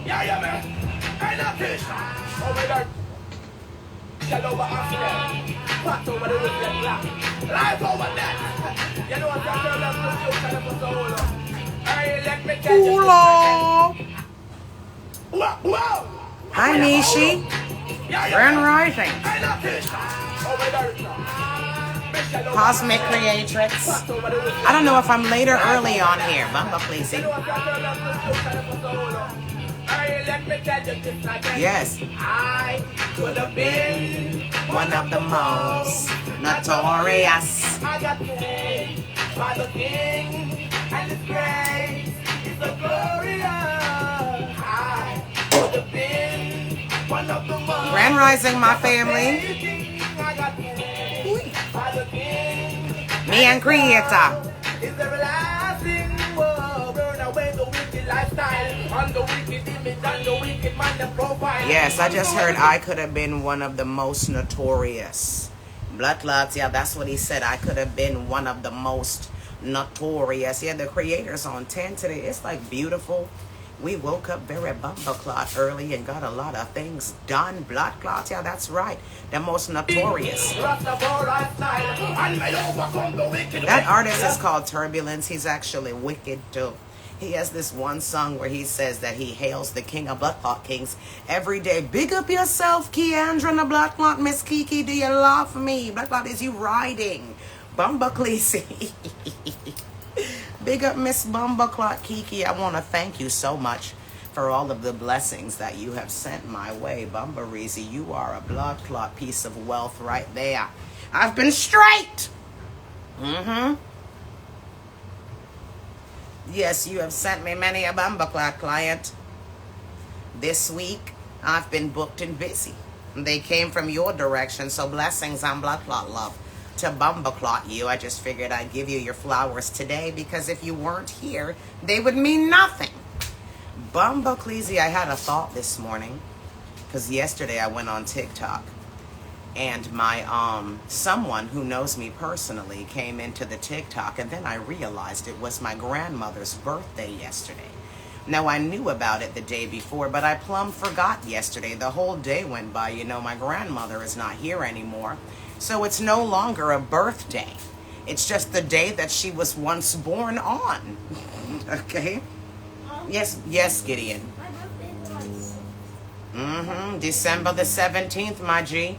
Yeah, yeah, man. Hey, not this. Over there. Shell over Africa. Fat over the wicked black. Life over that. You know what I'm saying? That's the future of the soul. Hey, let me tell you. Hello. Whoa. Hi, Nishi. Grand Rising. Hey, not this. Over there. Cosmic Creatrix. I don't know if I'm late or early on here. Bumba Pleasy. Yes. I could have been One of the most notorious. I got paid by the king and his grace is the glorious. I could have been one of the most Grand Rising, my family. I got paid by the king. Me and Creator. Is everlasting war. Burn away the wicked lifestyle and the wicked image and the wicked man the profile. Yes, I just heard I could have been one of the most notorious. Blood clots, yeah, that's what he said. I could have been one of the most notorious. Yeah, the Creator's on 10 today. It's like beautiful. We woke up very bumper clot early and got a lot of things done. Blood clots, yeah, that's right. The most notorious. That artist is called Turbulence. He's actually wicked too. He has this one song where he says that he hails the king of blood clot kings every day. Big up yourself, Keandra, the blood clot. Miss Kiki, do you love me? Blood clot, is you riding? Bumba Cleese. Big up Miss Bumba Clot Kiki. I want to thank you so much for all of the blessings that you have sent my way. Bumba Reezy, you are a blood clot piece of wealth right there. I've been straight. Yes, you have sent me many a Bumba Clot client. This week, I've been booked and busy. They came from your direction, so blessings on blood clot love. To Bumba Clot you, I just figured I'd give you your flowers today because if you weren't here, they would mean nothing. Bumba Cleese, I had a thought this morning because yesterday I went on TikTok and my someone who knows me personally came into the TikTok and then I realized it was my grandmother's birthday yesterday. Now I knew about it the day before, but I plumb forgot yesterday. The whole day went by. You know, my grandmother is not here anymore. So it's no longer a birthday. It's just the day that she was once born on. Okay? Yes, Gideon. My birthday was December the 17th, my G. in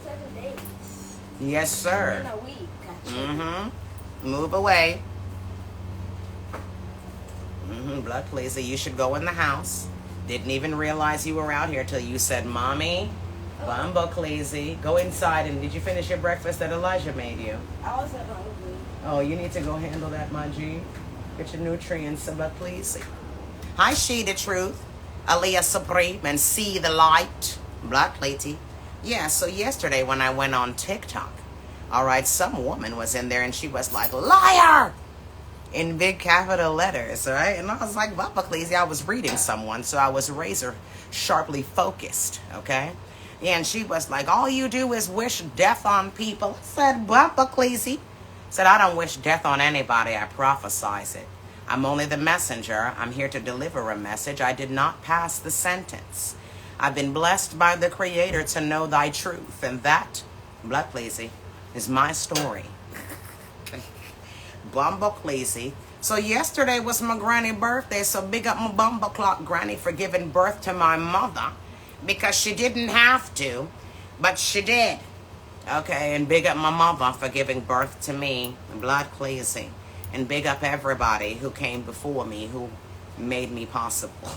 7 days. Yes, sir. In a week. Move away. Blood Pleaser, you should go in the house. Didn't even realize you were out here till you said, Mommy, Bumba Cleese. Go inside and did you finish your breakfast that Elijah made you? I wasn't hungry. Oh, you need to go handle that, my G. Get your nutrients, Blood Please. Hi, She the Truth, Aaliyah Supreme, and See the Light, Blood Platey. Yeah, so yesterday when I went on TikTok, all right, some woman was in there and she was like, liar! In big capital letters, all right? And I was like, Bumba Cleese, I was reading someone, so I was razor sharply focused, okay? Yeah, and she was like, all you do is wish death on people. I said, Bumba Cleese. Said, I don't wish death on anybody, I prophesize it. I'm only the messenger. I'm here to deliver a message. I did not pass the sentence. I've been blessed by the Creator to know thy truth. And that, Blood Cleese, is my story. Bumba Cleese. So yesterday was my granny birthday, so big up my Bumba Clock granny for giving birth to my mother. Because she didn't have to, but she did. Okay, and big up my mother for giving birth to me, Blood Cleese. And big up everybody who came before me, who made me possible.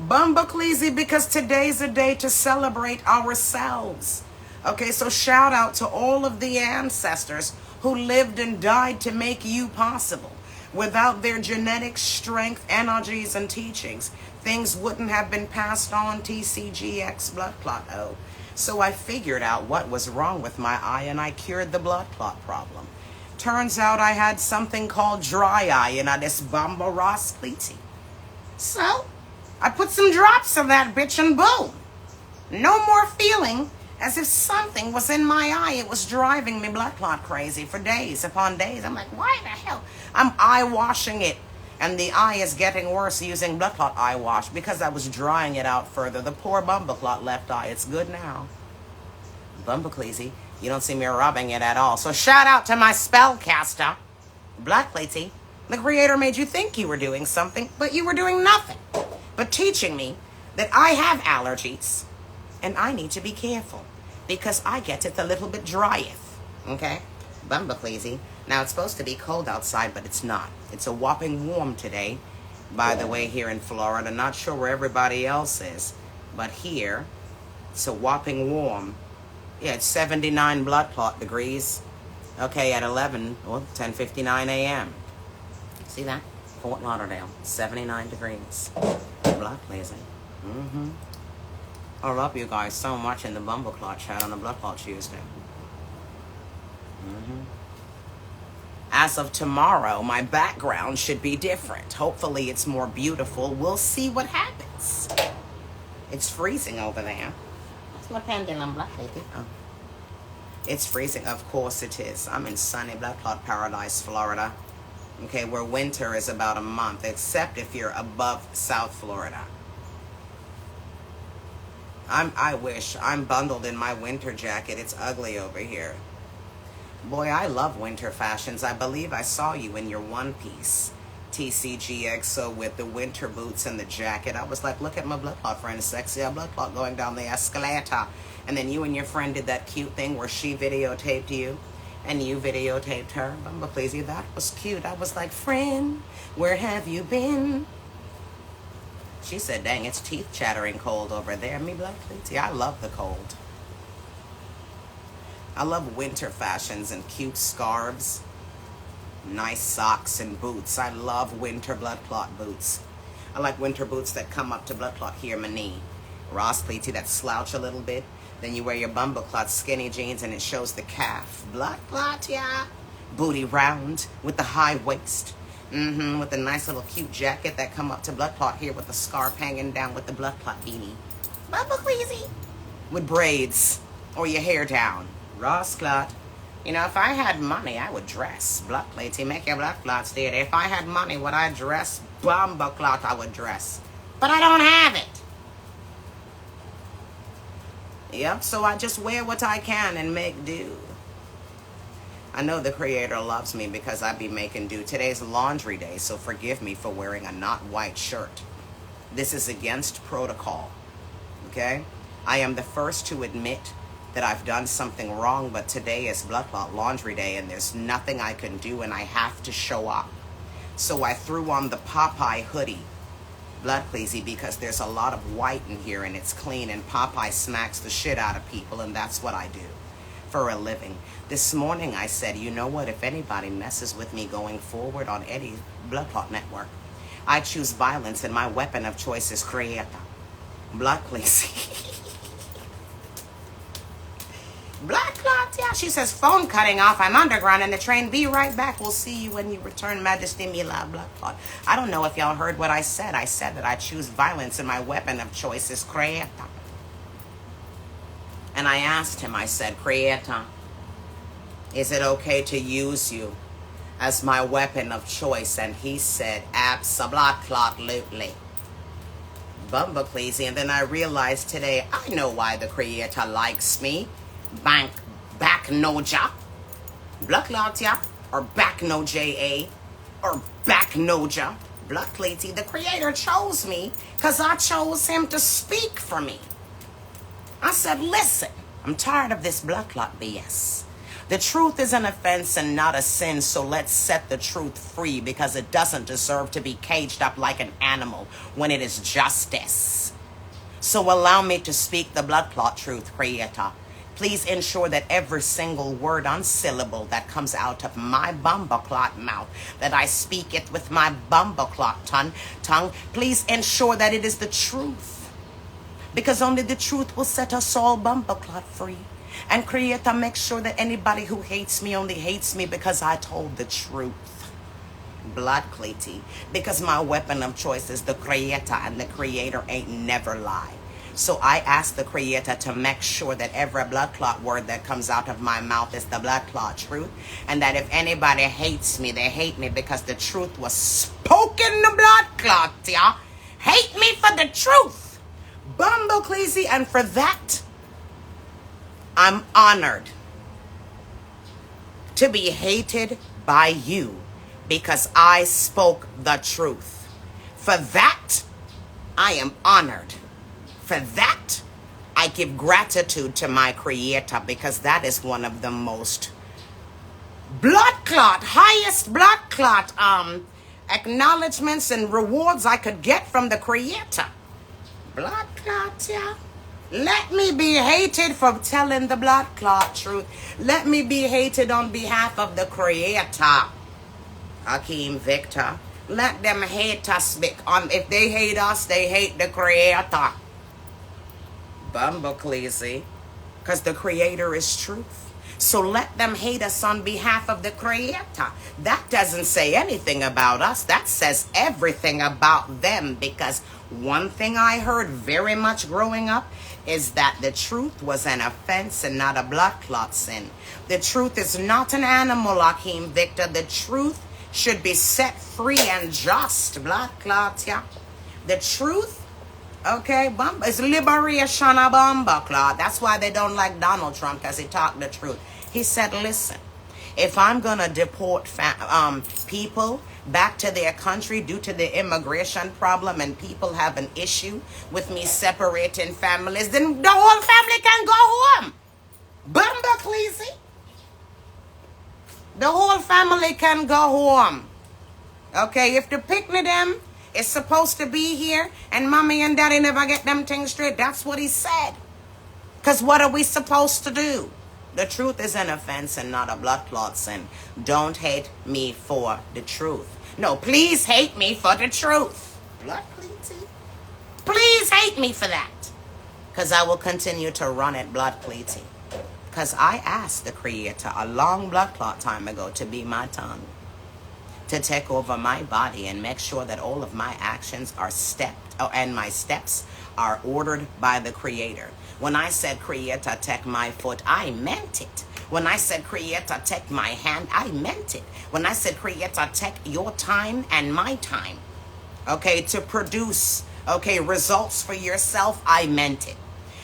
Bumba Cleese, because today's a day to celebrate ourselves. Okay, so shout out to all of the ancestors who lived and died to make you possible. Without their genetic strength, energies, and teachings, things wouldn't have been passed on TCGX blood clot. Oh, so I figured out what was wrong with my eye and I cured the blood clot problem. Turns out I had something called dry eye and I just Bumba Ross Cleese. So I put some drops of that bitch and boom. No more feeling as if something was in my eye. It was driving me blood clot crazy for days upon days. I'm like, why the hell? I'm eye washing it And the eye is getting worse using blood clot eye wash because I was drying it out further. The poor bumble clot left eye. It's good now. Bumblecleasy. You don't see me rubbing it at all. So shout out to my spellcaster, Blacklatey. The creator made you think you were doing something, but you were doing nothing. But teaching me that I have allergies and I need to be careful because I get it a little bit dryeth. Okay? Bumblecleasy. Now, it's supposed to be cold outside, but it's not. It's a whopping warm today, by the way, here in Florida. Not sure where everybody else is, but here, it's a whopping warm. Yeah, it's 79 blood clot degrees. Okay, at 10:59 a.m. See that? Fort Lauderdale, 79 degrees. Blood cleansing. I love you guys so much in the Bumble Clot chat on the Blood Clot Tuesday. As of tomorrow, my background should be different. Hopefully it's more beautiful. We'll see what happens. It's freezing over there. What's my pendulum, Black Lady? Oh. It's freezing. Of course it is. I'm in sunny Blood Clot Paradise, Florida. Okay, where winter is about a month, except if you're above South Florida. I wish. I'm bundled in my winter jacket. It's ugly over here. Boy, I love winter fashions. I believe I saw you in your one piece, TCGXO, with the winter boots and the jacket. I was like, look at my blood clot friend, sexy blood clot going down the escalator. And then you and your friend did that cute thing where she videotaped you and you videotaped her. Bumblecleasy, that was cute. I was like, friend, where have you been? She said, dang, it's teeth chattering cold over there. Me, Bumblecleasy, I love the cold. I love winter fashions and cute scarves, nice socks and boots. I love winter blood clot boots. I like winter boots that come up to blood clot here, my knee. Ross Cleaty that slouch a little bit. Then you wear your bumble clot skinny jeans and it shows the calf. Blood clot, yeah. Booty round with the high waist. With the nice little cute jacket that come up to blood clot here with the scarf hanging down with the blood clot beanie. Bumblecleasy. With braids or your hair down. Ross clot. You know, if I had money, I would dress. Blood clotty, make your blood clots there. If I had money, would I dress? Bumble clot, I would dress. But I don't have it. Yep, so I just wear what I can and make do. I know the creator loves me because I be making do. Today's laundry day, so forgive me for wearing a not white shirt. This is against protocol, okay? I am the first to admit that I've done something wrong, but today is blood clot laundry day and there's nothing I can do and I have to show up. So I threw on the Popeye hoodie, Bloodcleasy, because there's a lot of white in here and it's clean and Popeye smacks the shit out of people and that's what I do for a living. This morning I said, you know what, if anybody messes with me going forward on any blood clot network, I choose violence and my weapon of choice is Creator. Bloodcleasy. Blood clot, yeah. She says, phone cutting off. I'm underground and the train. Be right back. We'll see you when you return, Majesty Mila. Blood clot. I don't know if y'all heard what I said. I said that I choose violence and my weapon of choice is Creator. And I asked him, I said, Creator, is it okay to use you as my weapon of choice? And he said, abso-blood-clot-lutely. Bumblecleasy. And then I realized today, I know why the Creator likes me. Back Noja, Blood Clotya, or Back Noja, or Back Noja, Blood Clotty. The Creator chose me because I chose him to speak for me. I said, listen, I'm tired of this blood clot BS. The truth is an offense and not a sin, so let's set the truth free because it doesn't deserve to be caged up like an animal when it is justice. So allow me to speak the blood clot truth, Creator. Please ensure that every single word on syllable that comes out of my bumbleclot mouth, that I speak it with my bumbleclot tongue, please ensure that it is the truth. Because only the truth will set us all bumbleclot free. And Creator, make sure that anybody who hates me only hates me because I told the truth. Blood Clotty. Because my weapon of choice is the Creator, and the Creator ain't never lied. So I ask the Creator to make sure that every blood clot word that comes out of my mouth is the blood clot truth. And that if anybody hates me, they hate me because the truth was spoken the blood clot, yeah? Hate me for the truth. Bumbo Cleasy, and for that, I'm honored to be hated by you because I spoke the truth. For that, I am honored. For that, I give gratitude to my Creator because that is one of the most highest blood clot acknowledgments and rewards I could get from the Creator. Blood clot, yeah. Let me be hated for telling the blood clot truth. Let me be hated on behalf of the Creator. Hakeem Victor. Let them hate us. If they hate us, they hate the Creator. Bumbo Cleasy. Because the Creator is truth. So let them hate us on behalf of the Creator. That doesn't say anything about us. That says everything about them. Because one thing I heard very much growing up is that the truth was an offense and not a blood clot sin. The truth is not an animal, Hakeem Victor. The truth should be set free and just. Blood clot, yeah. The truth, okay, is liberation of bomba clot. That's why they don't like Donald Trump, because he talked the truth. He said, listen, if I'm going to deport people back to their country due to the immigration problem and people have an issue with me separating families, then the whole family can go home. Bumba Cleasy. The whole family can go home. Okay, if the picnic them is supposed to be here and mommy and daddy never get them things straight, that's what he said. Because what are we supposed to do? The truth is an offense and not a blood clot sin. Don't hate me for the truth. No, please hate me for the truth. Blood cleaty. Please hate me for that. Because I will continue to run it blood cleaty. Because I asked the Creator a long blood clot time ago to be my tongue. To take over my body and make sure that all of my actions are and my steps are ordered by the Creator. When I said, Creator, take my foot, I meant it. When I said, Creator, take my hand, I meant it. When I said, Creator, take your time and my time, okay, to produce, okay, results for yourself, I meant it.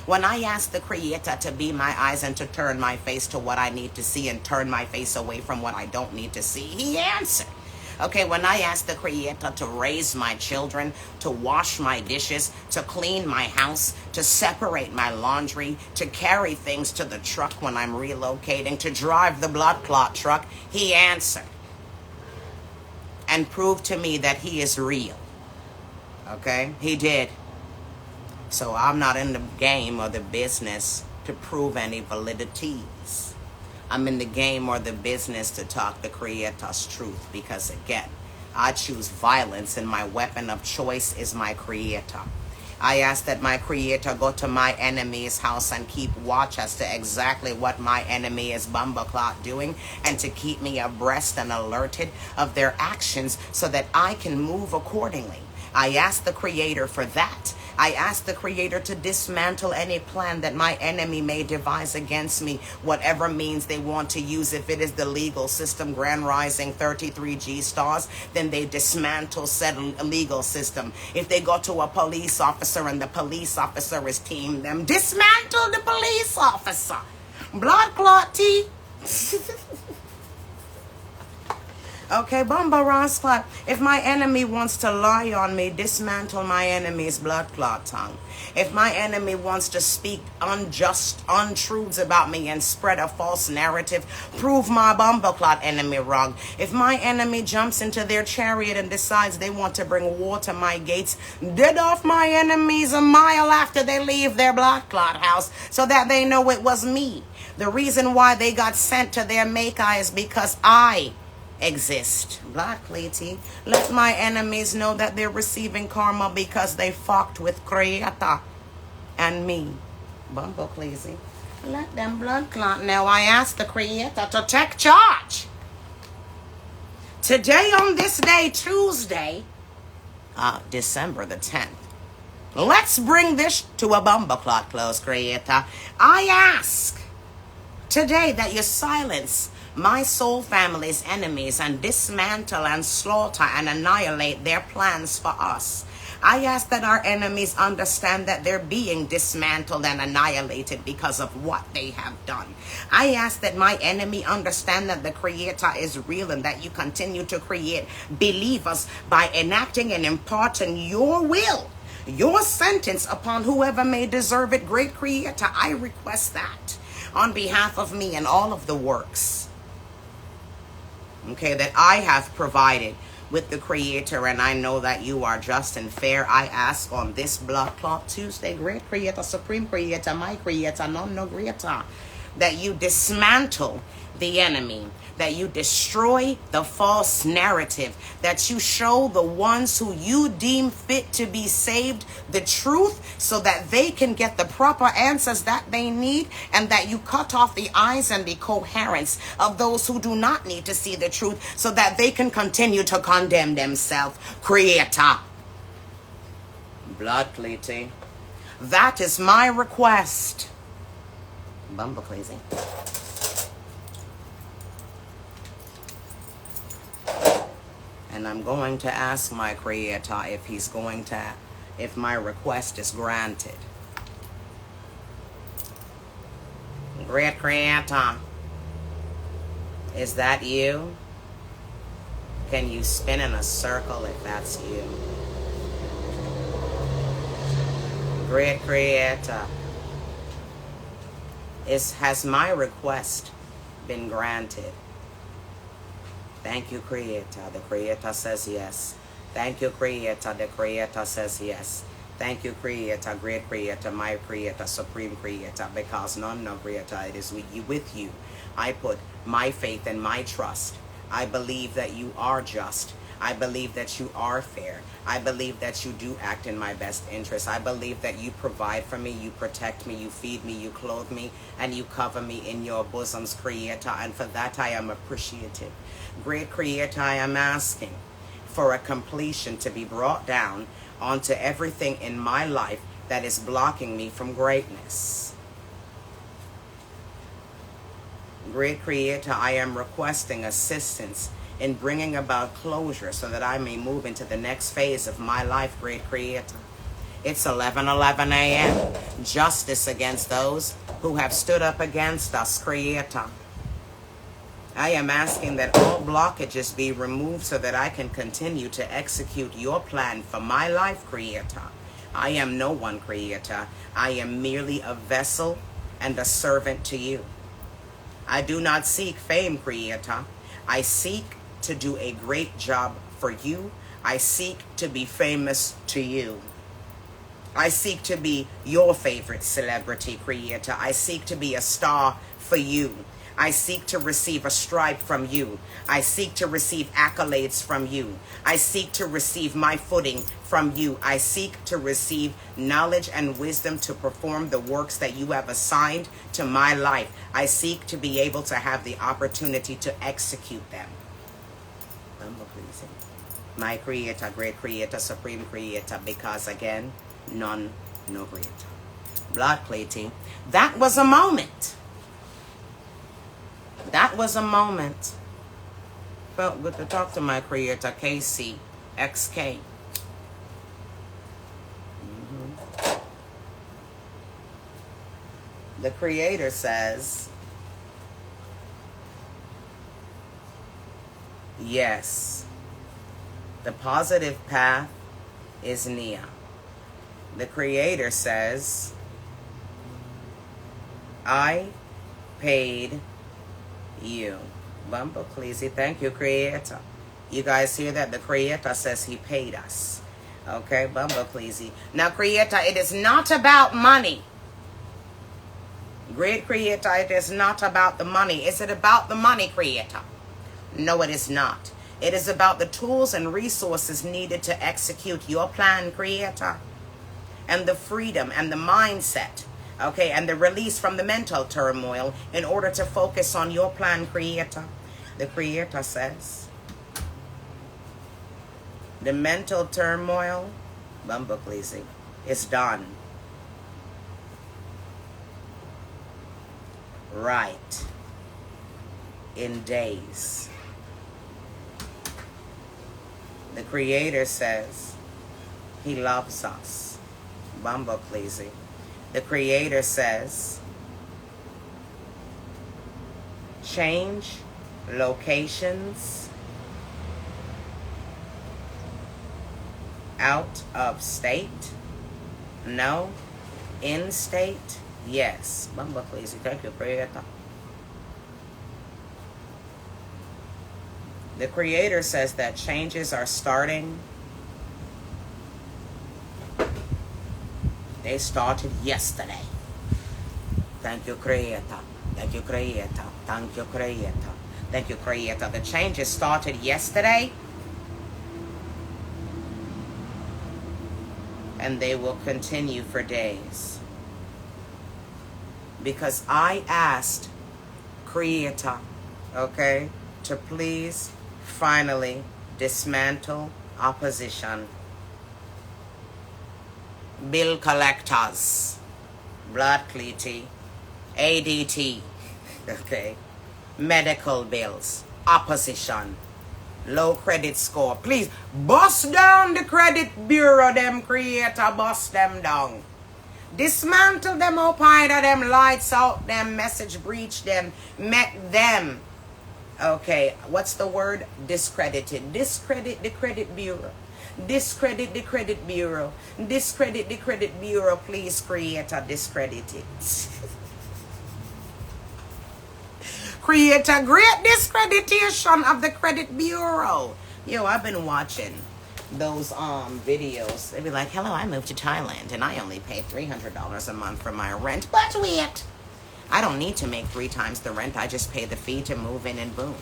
When I asked the Creator to be my eyes and to turn my face to what I need to see and turn my face away from what I don't need to see, He answered. Okay, when I asked the Creator to raise my children, to wash my dishes, to clean my house, to separate my laundry, to carry things to the truck when I'm relocating, to drive the blood clot truck, He answered and proved to me that He is real. Okay, He did. So I'm not in the game or the business to prove any validities. I'm in the game or the business to talk the Creator's truth because, again, I choose violence and my weapon of choice is my Creator. I ask that my Creator go to my enemy's house and keep watch as to exactly what my enemy is bumbleclot doing and to keep me abreast and alerted of their actions so that I can move accordingly. I ask the Creator for that. I ask the Creator to dismantle any plan that my enemy may devise against me, whatever means they want to use. If it is the legal system, Grand Rising 33G stars, then they dismantle said legal system. If they go to a police officer and the police officer is team them, dismantle the police officer. Blood clot tea. Okay, Bumba Rossclot. If my enemy wants to lie on me, dismantle my enemy's blood clot tongue. If my enemy wants to speak unjust untruths about me and spread a false narrative, prove my Bumba clot enemy wrong. If my enemy jumps into their chariot and decides they want to bring war to my gates, dead off my enemies a mile after they leave their blood clot house so that they know it was me. The reason why they got sent to their maker is because I exist. Blood cleaty. Let my enemies know that they're receiving karma because they fucked with Creator and me. Bumbo cleazy. Let them blood clot. Now I ask the Creator to take charge. Today on this day, Tuesday, December the 10th, Let's bring this to a bumbleclot close, Creator. I ask today that you silence my soul family's enemies and dismantle and slaughter and annihilate their plans for us. I ask that our enemies understand that they're being dismantled and annihilated because of what they have done. I ask that my enemy understand that the Creator is real and that you continue to create believers by enacting and imparting your will, your sentence upon whoever may deserve it. Great Creator, I request that on behalf of me and all of the works, okay, that I have provided with the Creator, and I know that you are just and fair. I ask on this Blood Clot Tuesday, Great Creator, Supreme Creator, my Creator, none no greater, that you dismantle the enemy, that you destroy the false narrative, that you show the ones who you deem fit to be saved the truth so that they can get the proper answers that they need, and that you cut off the eyes and the coherence of those who do not need to see the truth so that they can continue to condemn themselves. Creator, blood cleating, that is my request. Bumbleclazy. And I'm going to ask my Creator if my request is granted. Great Creator, is that you? Can you spin in a circle if that's you? Great Creator, has my request been granted? Thank you, Creator. The Creator says yes. Thank you, Creator. The Creator says yes. Thank you, Creator, Great Creator, my Creator, Supreme Creator, because none no greater. It is with you. I put my faith and my trust. I believe that you are just. I believe that you are fair. I believe that you do act in my best interest. I believe that you provide for me, you protect me, you feed me, you clothe me, and you cover me in your bosoms, Creator. And for that I am appreciative. Great Creator, I am asking for a completion to be brought down onto everything in my life that is blocking me from greatness. Great Creator, I am requesting assistance in bringing about closure so that I may move into the next phase of my life, Great Creator. It's 11:11 a.m. Justice against those who have stood up against us, Creator. I am asking that all blockages be removed so that I can continue to execute your plan for my life, Creator. I am no one, Creator. I am merely a vessel and a servant to you. I do not seek fame, Creator. I seek to do a great job for you. I seek to be famous to you. I seek to be your favorite celebrity, Creator. I seek to be a star for you. I seek to receive a stripe from you. I seek to receive accolades from you. I seek to receive my footing from you. I seek to receive knowledge and wisdom to perform the works that you have assigned to my life. I seek to be able to have the opportunity to execute them. My Creator, Great Creator, Supreme Creator, because again, none no greater. Blood plating. That was a moment. That was a moment. Felt good to talk to my Creator, KC, XK. The Creator says, yes, the positive path is near. The Creator says, I paid you. Bumbleclazy, thank you, Creator. You guys hear that? The Creator says he paid us. Okay, Bumbleclazy. Now, Creator, it is not about money. Great Creator, it is not about the money. Is it about the money, Creator? No, it is not. It is about the tools and resources needed to execute your plan, Creator. And the freedom and the mindset, okay, and the release from the mental turmoil in order to focus on your plan, Creator. The Creator says, the mental turmoil, Bumbleclazy, is done. Right. In days. The Creator says He loves us. Bumbo Cleasy. The Creator says change locations out of state. No. In state. Yes. Bumbo Cleasy. Thank you, Creator. The Creator says that changes are starting. They started yesterday. Thank you, Creator. Thank you, Creator. Thank you, Creator. Thank you, Creator. The changes started yesterday. And they will continue for days. Because I asked Creator, okay, to please finally dismantle opposition. Bill collectors, blood cleaty, ADT, okay, medical bills, opposition, low credit score. Please bust down the credit bureau, them Creator, bust them down. Dismantle them up high, them lights out, them message breach them, make them. Okay, what's the word? Discredited. Discredit the credit bureau. Discredit the credit bureau. Discredit the credit bureau. Please, Creator, discredit it. Create a great discreditation of the credit bureau. Yo, I've been watching those videos. They be like, hello, I moved to Thailand and I only pay $300 a month for my rent. But wait, I don't need to make 3 times the rent. I just pay the fee to move in and boom.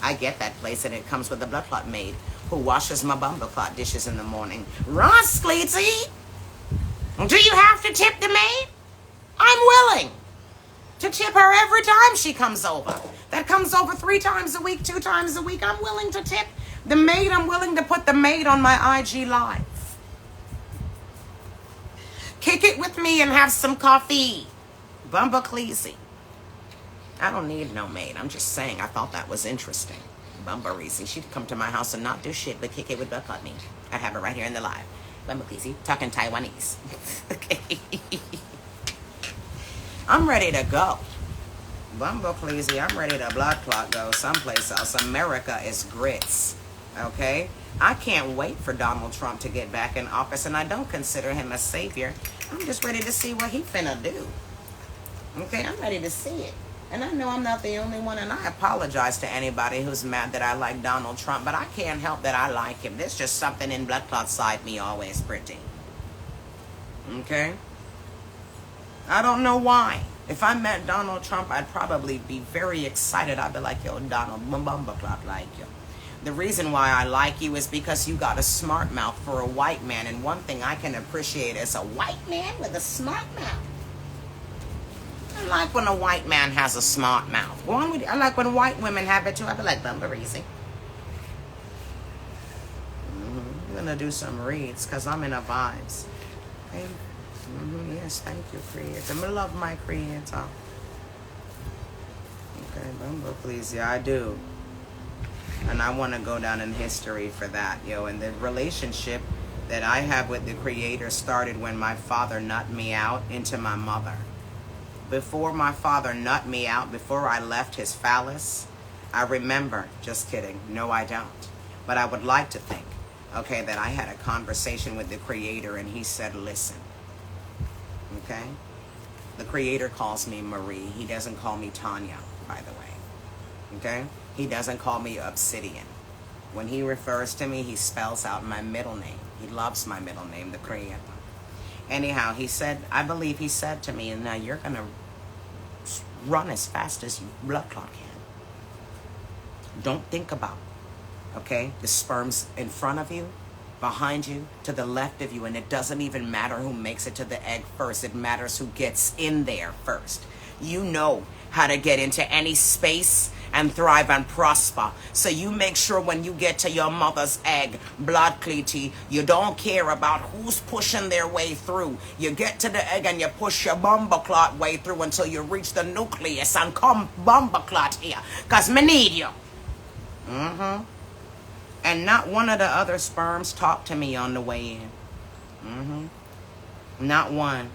I get that place and it comes with a blood clot maid who washes my bumble clot dishes in the morning. Ross Cleaty, do you have to tip the maid? I'm willing to tip her every time she comes over. That comes over 3 times a week, 2 times a week. I'm willing to tip the maid. I'm willing to put the maid on my IG Live. Kick it with me and have some coffee. Bumba Cleasy. I don't need no maid. I'm just saying I thought that was interesting. Bumba Reezy. She'd come to my house and not do shit but kick it with butt me. I'd have her right here in the live. Bumba Cleasy. Talking Taiwanese. Okay. I'm ready to go. Bumbo Cleasy, I'm ready to blood clot go someplace else. America is grits. Okay? I can't wait for Donald Trump to get back in office, and I don't consider him a savior. I'm just ready to see what he finna do. Okay? I'm ready to see it. And I know I'm not the only one, and I apologize to anybody who's mad that I like Donald Trump, but I can't help that I like him. There's just something in blood clot side me always pretty. Okay? I don't know why. If I met Donald Trump, I'd probably be very excited. I'd be like, yo, Donald, bumba clot like you. The reason why I like you is because you got a smart mouth for a white man. And one thing I can appreciate is a white man with a smart mouth. I like when a white man has a smart mouth. I like when white women have it too. I'd be like, Bumba Reezy. I'm going to do some reads because I'm in a vibes. Okay? Yes, thank you, Creator. I love my Creator. Okay, Bumbo, please. Yeah, I do. And I want to go down in history for that, yo. And the relationship that I have with the Creator started when my father nut me out into my mother. Before my father nut me out, before I left his phallus, I remember, just kidding, no I don't. But I would like to think, okay, that I had a conversation with the Creator and he said, listen. Okay? The Creator calls me Marie. He doesn't call me Tanya, by the way. Okay? He doesn't call me Obsidian. When he refers to me, he spells out my middle name. He loves my middle name, the Creator. Anyhow, he said, I believe he said to me, and now you're going to run as fast as you blood clot can. Don't think about, okay, the sperms in front of you, behind you, to the left of you, and it doesn't even matter who makes it to the egg first. It matters who gets in there first. You know how to get into any space and thrive and prosper. So you make sure when you get to your mother's egg, blood cleaty, you don't care about who's pushing their way through. You get to the egg and you push your bumper clot way through until you reach the nucleus and come bumper clot here. Because me need you. And not one of the other sperms talked to me on the way in. Not one.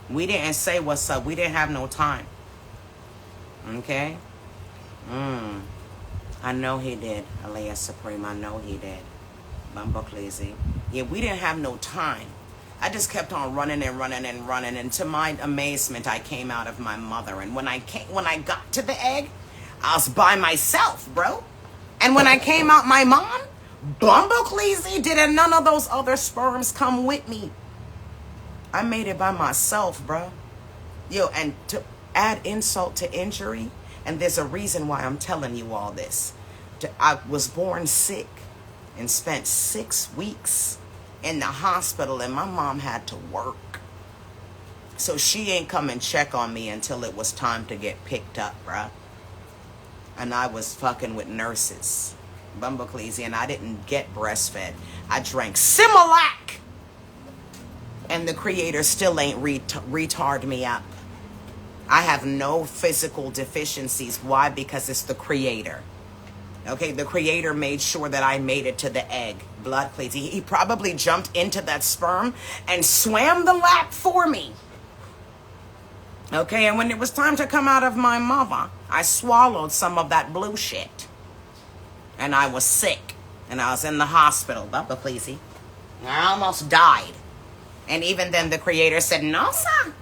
We didn't say what's up. We didn't have no time. Okay? I know he did, Alea Supreme. I know he did. Bumbleclazy. Yeah, we didn't have no time. I just kept on running and running and running. And to my amazement, I came out of my mother. And when I got to the egg, I was by myself, bro. And when I came out my mom, Bumbleclazy, didn't none of those other sperms come with me. I made it by myself, bro. Yo, and to add insult to injury, and there's a reason why I'm telling you all this. I was born sick and spent 6 weeks in the hospital, and my mom had to work. So she ain't come and check on me until it was time to get picked up, bruh. And I was fucking with nurses. Bumbleclazy, and I didn't get breastfed. I drank Similac. And the Creator still ain't retard me up. I have no physical deficiencies. Why? Because it's the Creator. Okay, the Creator made sure that I made it to the egg. Blood cleansing. He probably jumped into that sperm and swam the lap for me. Okay, and when it was time to come out of my mother, I swallowed some of that blue shit. And I was sick. And I was in the hospital. Bumbleclazy. I almost died. And even then the Creator said, no, sir.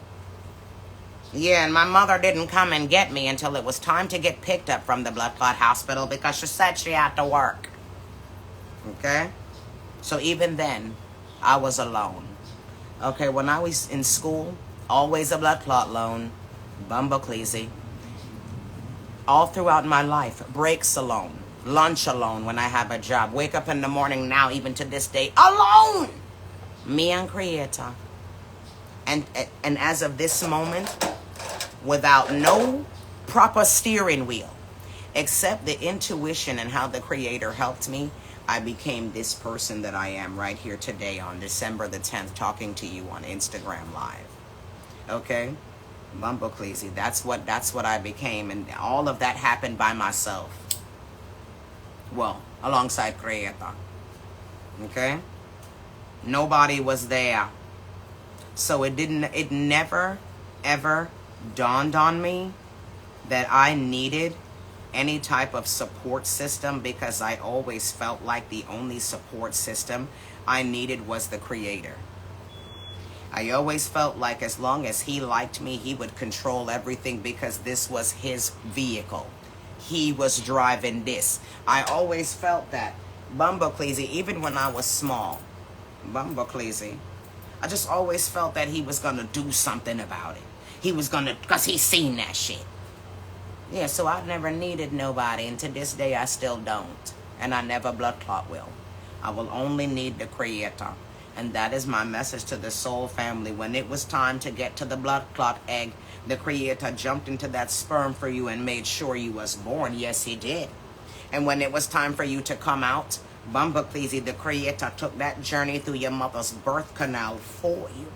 Yeah, and my mother didn't come and get me until it was time to get picked up from the blood clot hospital because she said she had to work. Okay? So even then, I was alone. Okay, when I was in school, always a blood clot alone. Bumbleclazy. All throughout my life, breaks alone. Lunch alone when I have a job. Wake up in the morning now, even to this day, alone. Me and Creator. And as of this moment, without no proper steering wheel, except the intuition and how the Creator helped me, I became this person that I am right here today on December the 10th, talking to you on Instagram Live. Okay? Bumbleclazy, that's what I became, and all of that happened by myself. Well, alongside Creator. Okay? Nobody was there. So it never, ever dawned on me that I needed any type of support system, because I always felt like the only support system I needed was the Creator. I always felt like as long as He liked me, He would control everything because this was His vehicle. He was driving this. I always felt that. Bumbleclazy, even when I was small. Bumbleclazy. I just always felt that He was going to do something about it. He was going to, because He seen that shit. Yeah, so I never needed nobody, and to this day I still don't. And I never blood clot will. I will only need the Creator. And that is my message to the soul family. When it was time to get to the blood clot egg, the Creator jumped into that sperm for you and made sure you was born. Yes, He did. And when it was time for you to come out, Bumbleclazy, the Creator took that journey through your mother's birth canal for you.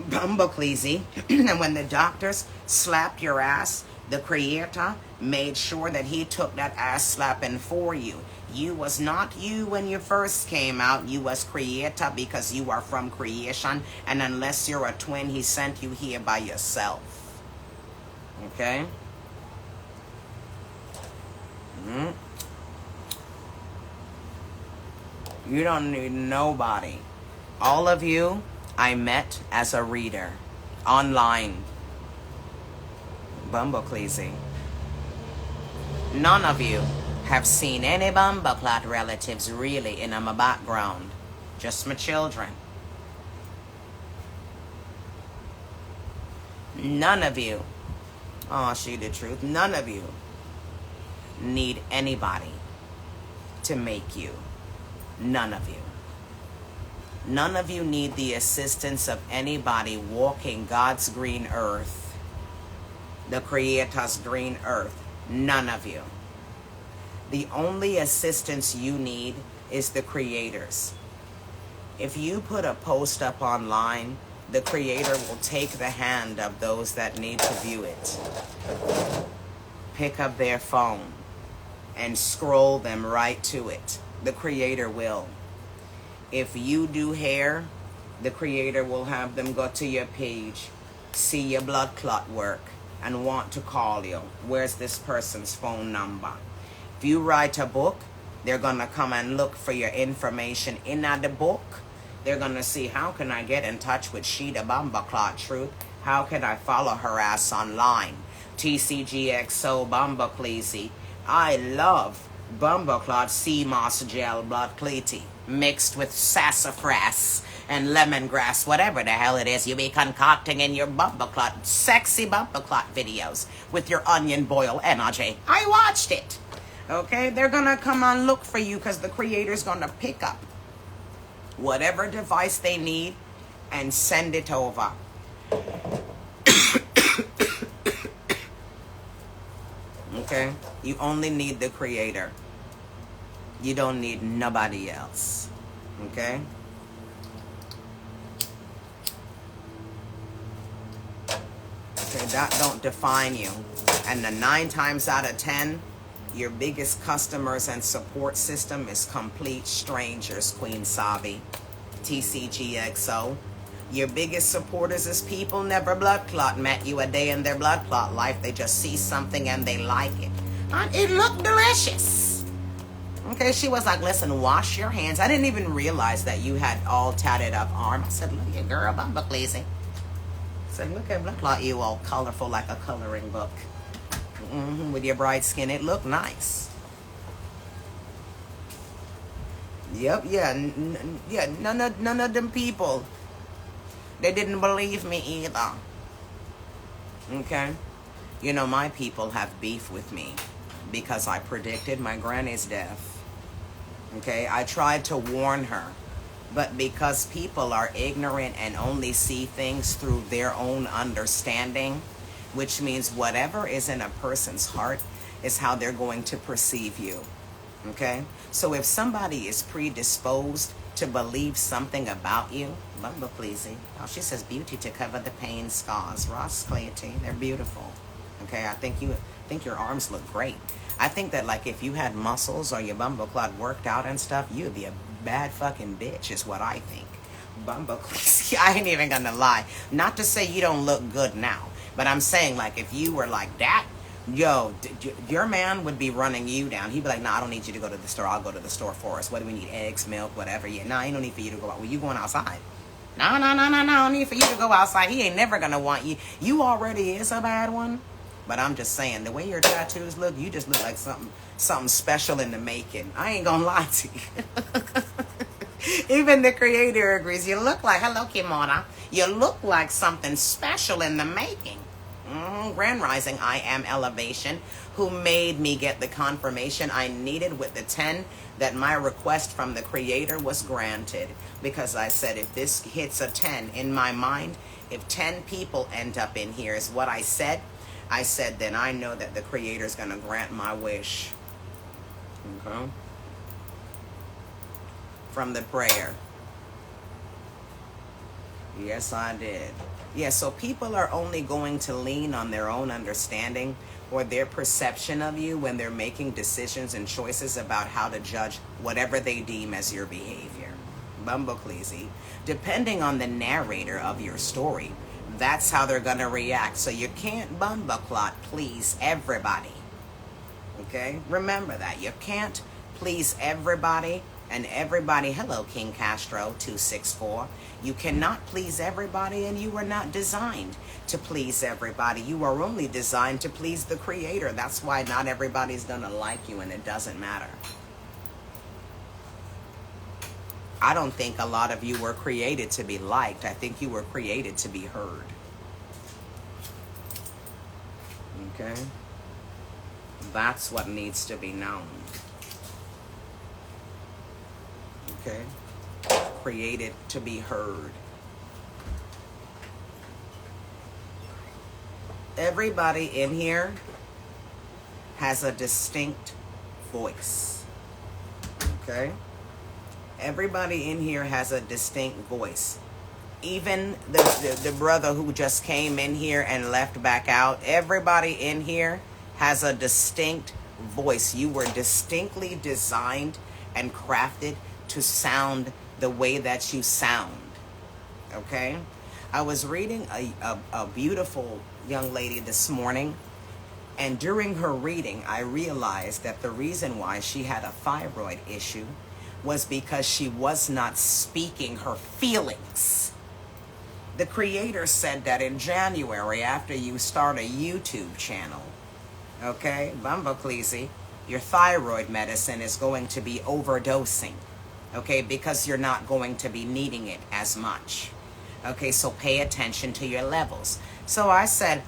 Bumbleclazy, and when the doctors slapped your ass, the Creator made sure that He took that ass slapping for you. You was not you when you first came out. You was Creator because you are from creation. And unless you're a twin, He sent you here by yourself. Okay? You don't need nobody. All of you I met as a reader. Online. Bumbleclazy. None of you have seen any bumbleclot relatives really in my background. Just my children. None of you, oh, she the truth, none of you need anybody to make you. None of you. None of you need the assistance of anybody walking God's green earth, the Creator's green earth. None of you. The only assistance you need is the creators. If you put a post up online, the creator will take the hand of those that need to view it, pick up their phone, and scroll them right to it. The creator will. If you do hair, the creator will have them go to your page, see your blood clot work, and want to call you. Where's this person's phone number? If you write a book, they're going to come and look for your information in the book. They're going to see, how can I get in touch with Sheeta Bumba Clot Truth? How can I follow her ass online? TCGXO Bumba Cleasy. I love Bumba Clot Sea Moss Gel Blood Cleety mixed with sassafras and lemongrass, whatever the hell it is you be concocting in your Bumba Clot, sexy Bumba Clot videos with your onion boil energy. I watched it. Okay, they're going to come and look for you because the creator's going to pick up whatever device they need and send it over. Okay, you only need the creator. You don't need nobody else. Okay? Okay, that don't define you. And the 9 times out of 10, your biggest customers and support system is complete strangers, Queen Savi. TCGXO. Your biggest supporters is people never blood clot met you a day in their blood clot life. They just see something and they like it. And it looked delicious. Okay, she was like, listen, wash your hands. I didn't even realize that you had all tatted up arm. I said, look at girl, Bumba Cleasy. I said, look at blood clot, you all colorful like a coloring book. With your bright skin, it looked nice. Yep, yeah, none of them people, they didn't believe me either. Okay? You know, my people have beef with me because I predicted my granny's death. Okay? I tried to warn her, but because people are ignorant and only see things through their own understanding, which means whatever is in a person's heart is how they're going to perceive you. Okay? So if somebody is predisposed to believe something about you, Bumba Cleasy. Oh, she says beauty to cover the pain scars. Ross Clayty, they're beautiful. Okay, I think your arms look great. I think that like if you had muscles or your Bumba Clot worked out and stuff, you'd be a bad fucking bitch is what I think. Bumba Cleasy, I ain't even gonna lie. Not to say you don't look good now, but I'm saying like if you were like that, yo, your man would be running you down. He'd be like, nah, I don't need you to go to the store. I'll go to the store for us. What do we need? Eggs, milk, whatever. Yeah, nah, ain't no need for you to go out. Well, you going outside. No, no need for you to go outside. He ain't never going to want you. You already is a bad one. But I'm just saying, the way your tattoos look, you just look like something special in the making. I ain't going to lie to you. Even the creator agrees. You look like, hello, Kimona. You look like something special in the making. Grand Rising, I am Elevation, who made me get the confirmation I needed with the 10 that my request from the creator was granted. Because I said, if this hits a 10 in my mind, if 10 people end up in here is what I said, then I know that the creator's going to grant my wish. Okay? From the prayer. Yes, I did. Yeah, so people are only going to lean on their own understanding or their perception of you when they're making decisions and choices about how to judge whatever they deem as your behavior. Bumba Cleasy. Depending on the narrator of your story, that's how they're going to react. So you can't Bumba Clot please everybody. Okay? Remember that. You can't please everybody. And everybody, hello, King Castro 264. You cannot please everybody, and you were not designed to please everybody. You are only designed to please the creator. That's why not everybody's gonna like you, and it doesn't matter. I don't think a lot of you were created to be liked. I think you were created to be heard. Okay? That's what needs to be known. Okay? Created to be heard. Everybody in here has a distinct voice. Okay? Everybody in here has a distinct voice. Even the brother who just came in here and left back out, everybody in here has a distinct voice. You were distinctly designed and crafted to sound the way that you sound. Okay? I was reading a beautiful young lady this morning, and during her reading, I realized that the reason why she had a thyroid issue was because she was not speaking her feelings. The creator said that in January, after you start a YouTube channel, okay, Bumblecleasy, your thyroid medicine is going to be overdosing, okay, because you're not going to be needing it as much. Okay, so pay attention to your levels. So I said,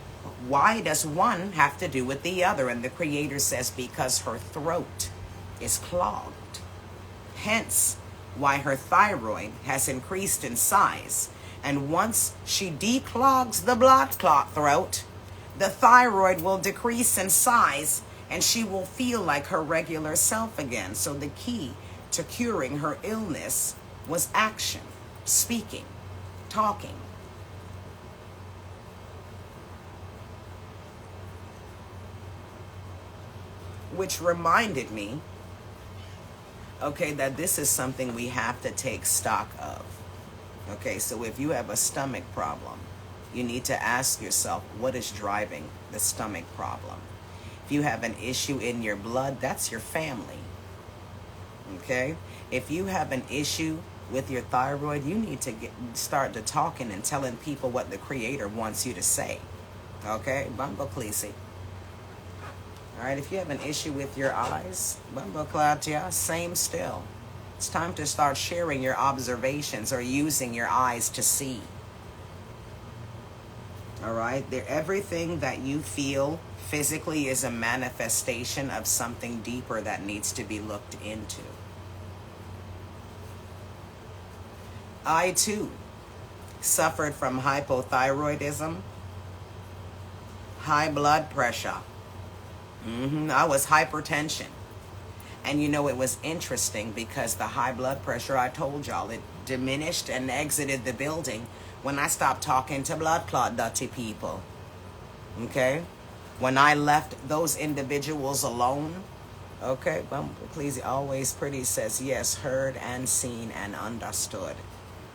why does one have to do with the other? And the creator says, because her throat is clogged. Hence, why her thyroid has increased in size. And once she declogs the blood clot throat, the thyroid will decrease in size and she will feel like her regular self again. So the key to curing her illness was action, speaking, talking. Which reminded me, okay, that this is something we have to take stock of. Okay, so if you have a stomach problem, you need to ask yourself, what is driving the stomach problem? If you have an issue in your blood, that's your family. Okay? If you have an issue with your thyroid, you need to start to talking and telling people what the creator wants you to say. Okay? Bumblecleasy. All right, if you have an issue with your eyes, Bumbleclatia, same still. It's time to start sharing your observations or using your eyes to see. All right, everything that you feel physically is a manifestation of something deeper that needs to be looked into. I too suffered from hypothyroidism, high blood pressure. I was hypertension. And you know, it was interesting because the high blood pressure, I told y'all, it diminished and exited the building when I stopped talking to blood clot dirty people. Okay? When I left those individuals alone, okay, Bumblecleasy always pretty says, yes, heard and seen and understood.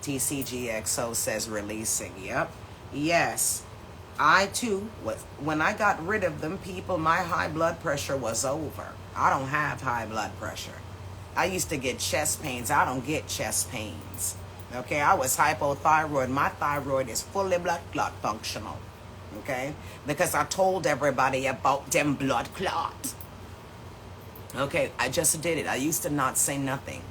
TCGXO says releasing. Yep. Yes. I too, when I got rid of them people, my high blood pressure was over. I don't have high blood pressure. I used to get chest pains. I don't get chest pains. Okay, I was hypothyroid. My thyroid is fully blood clot functional. Okay, because I told everybody about them blood clots. Okay, I just did it. I used to not say nothing.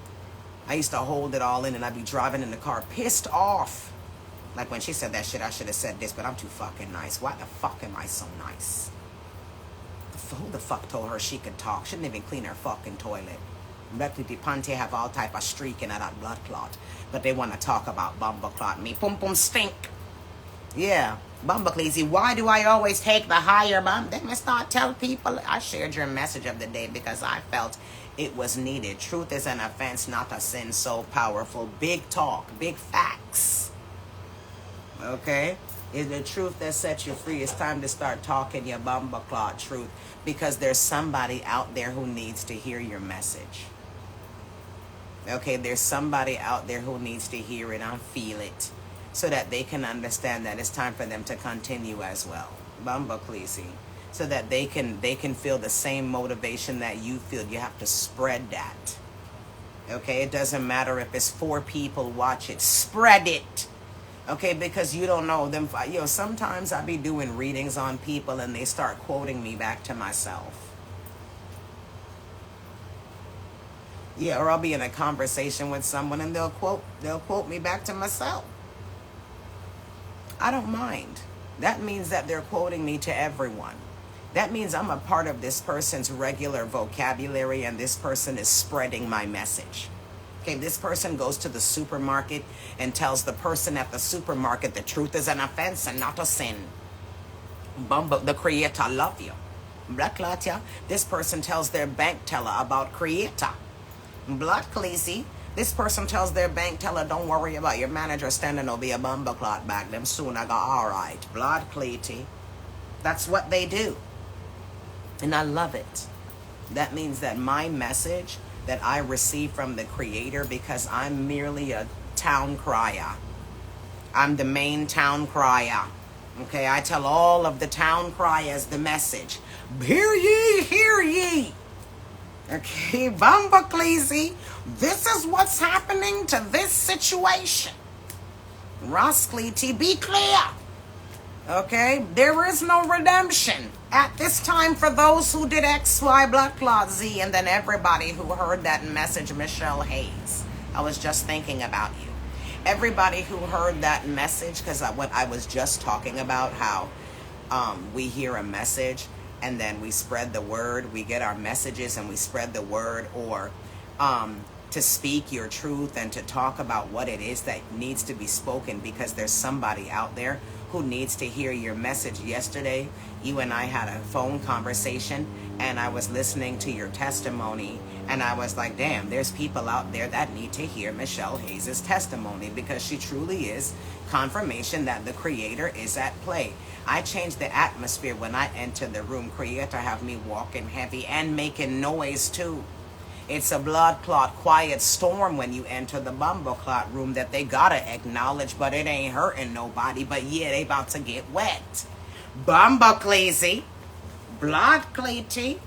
I used to hold it all in and I'd be driving in the car pissed off. Like when she said that shit, I should have said this, but I'm too fucking nice. Why the fuck am I so nice? Who the fuck told her she could talk? Shouldn't even clean her fucking toilet. Let the Panty have all type of streak in that blood clot. But they want to talk about Bumbleclot me. Pum pum stink. Yeah. Bumblecleasy, why do I always take the higher bump? Let me start tell people. I shared your message of the day because I felt it was needed. Truth is an offense, not a sin so powerful. Big talk, big facts. Okay? Is the truth that sets you free. It's time to start talking your Bumbleclot truth because there's somebody out there who needs to hear your message. Okay? There's somebody out there who needs to hear it and feel it so that they can understand that it's time for them to continue as well. Bumblecleasy. So that they can feel the same motivation that you feel. You have to spread that. Okay? It doesn't matter if it's 4 people watch it. Spread it. Okay, because you don't know them. You know, sometimes I be doing readings on people and they start quoting me back to myself. Yeah, or I'll be in a conversation with someone and they'll quote me back to myself. I don't mind. That means that they're quoting me to everyone. That means I'm a part of this person's regular vocabulary and this person is spreading my message. Okay, this person goes to the supermarket and tells the person at the supermarket the truth is an offense and not a sin. The creator love you. Blood clot, yeah. This person tells their bank teller about creator. Blood cleasy. This person tells their bank teller, don't worry about your manager standing over your bumper clot back. Them soon I got all right. Blood cleety. That's what they do. And I love it. That means that my message that I receive from the Creator, because I'm merely a town crier. I'm the main town crier. Okay, I tell all of the town criers the message. Hear ye, hear ye. Okay, Bumbacleasy, this is what's happening to this situation. Roscleety, be clear. Okay, there is no redemption at this time for those who did X, Y, blood clot, Z, and then everybody who heard that message, Michelle Hayes. I was just thinking about you. Everybody who heard that message, because what I was just talking about, how we hear a message and then we spread the word. We get our messages and we spread the word, or to speak your truth and to talk about what it is that needs to be spoken, because there's somebody out there who needs to hear your message. Yesterday, you and I had a phone conversation and I was listening to your testimony and I was like, damn, there's people out there that need to hear Michelle Hayes' testimony, because she truly is confirmation that the Creator is at play. I change the atmosphere when I enter the room. Creator have me walking heavy and making noise too. It's a blood clot quiet storm when you enter the bumble clot room that they gotta acknowledge, but it ain't hurting nobody. But yeah, they about to get wet. Bumbacleasy, blood cleety,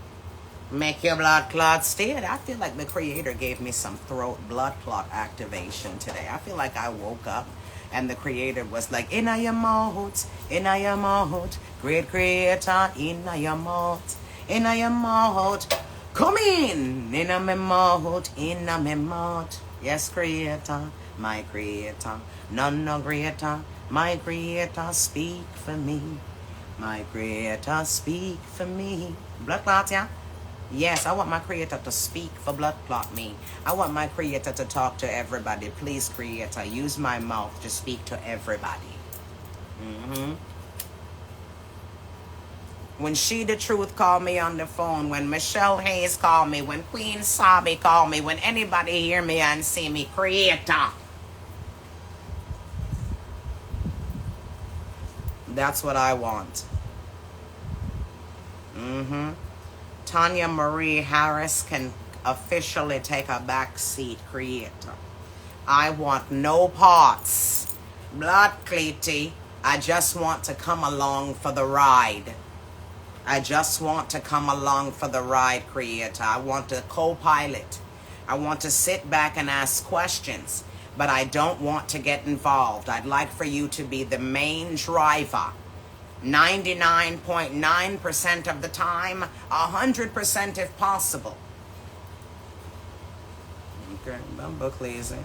make your blood clot steady. I feel like the Creator gave me some throat blood clot activation today. I feel like I woke up and the Creator was like, in your mouth, great Creator, in your mouth. Come in my mouth, in my mouth. Yes, Creator, my Creator, none no greater. My Creator, speak for me. My Creator, speak for me. Blood clot, yeah? Yes, I want my Creator to speak for blood clot me. I want my Creator to talk to everybody. Please, Creator, use my mouth to speak to everybody. When She the Truth called me on the phone, when Michelle Hayes called me, when Queen Sabi called me, when anybody hear me and see me, Creator. That's what I want. Tanya Marie Harris can officially take a back seat, Creator. I want no parts. Blood cleety, I just want to come along for the ride. I just want to come along for the ride, Creator. I want to co-pilot. I want to sit back and ask questions, but I don't want to get involved. I'd like for you to be the main driver. 99.9% of the time, 100% if possible. Okay, Bumbacleasy.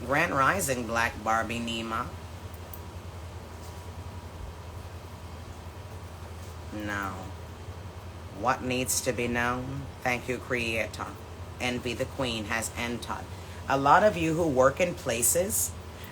Grand Rising, Black Barbie Nima. Now, what needs to be known? Thank you, Creator. Envy the Queen has entered. A lot of you who work in places,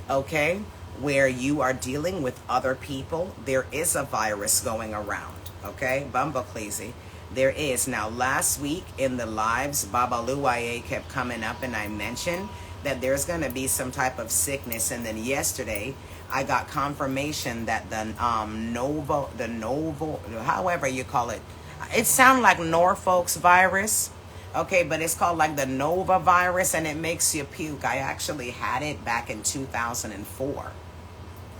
okay, where you are dealing with other people, there is a virus going around, okay? Bumbacleasy. There is. Now, last week in the lives, Baba Luaye kept coming up and I mentioned that there's going to be some type of sickness. And then yesterday, I got confirmation that the Novo, however you call it, it sounds like Norfolk's virus, okay, but it's called like the Nova virus, and it makes you puke. I actually had it back in 2004,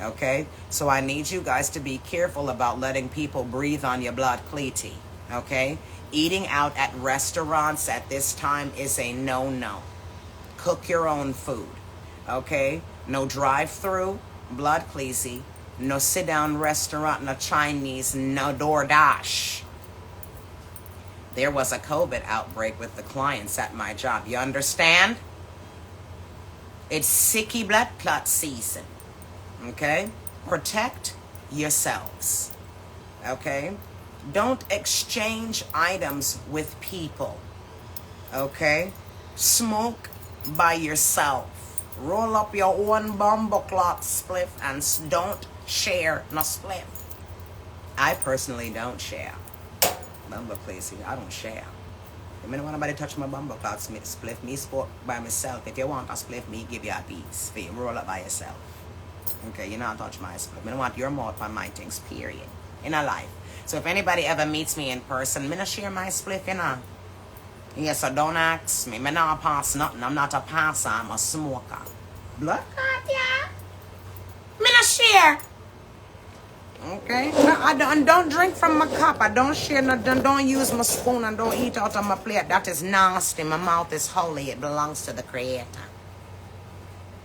okay? So I need you guys to be careful about letting people breathe on your blood cleety, okay? Eating out at restaurants at this time is a no-no. Cook your own food, okay? No drive-through. Blood cleasy, no sit down restaurant, no Chinese, no DoorDash. There was a COVID outbreak with the clients at my job. You understand? It's sicky blood clot season. Okay? Protect yourselves. Okay? Don't exchange items with people. Okay? Smoke by yourself. Roll up your own bumble clot spliff and don't share no spliff. I personally don't share. Bumble Classy, I don't share. I don't want nobody touch my bumble cloud split. Me sport by myself. If you want a split, me give you a piece. For you roll up by yourself. Okay, you not touch my split. I don't want your mouth on my things, period. In a life. So if anybody ever meets me in person, me not share my split, you know. Yes, so don't ask me. Me not pass nothing. I'm not a passer, I'm a smoker. Blood clot, yeah. Me not share. Okay? No, don't drink from my cup. I don't share, don't use my spoon, and don't eat out of my plate. That is nasty. My mouth is holy. It belongs to the Creator.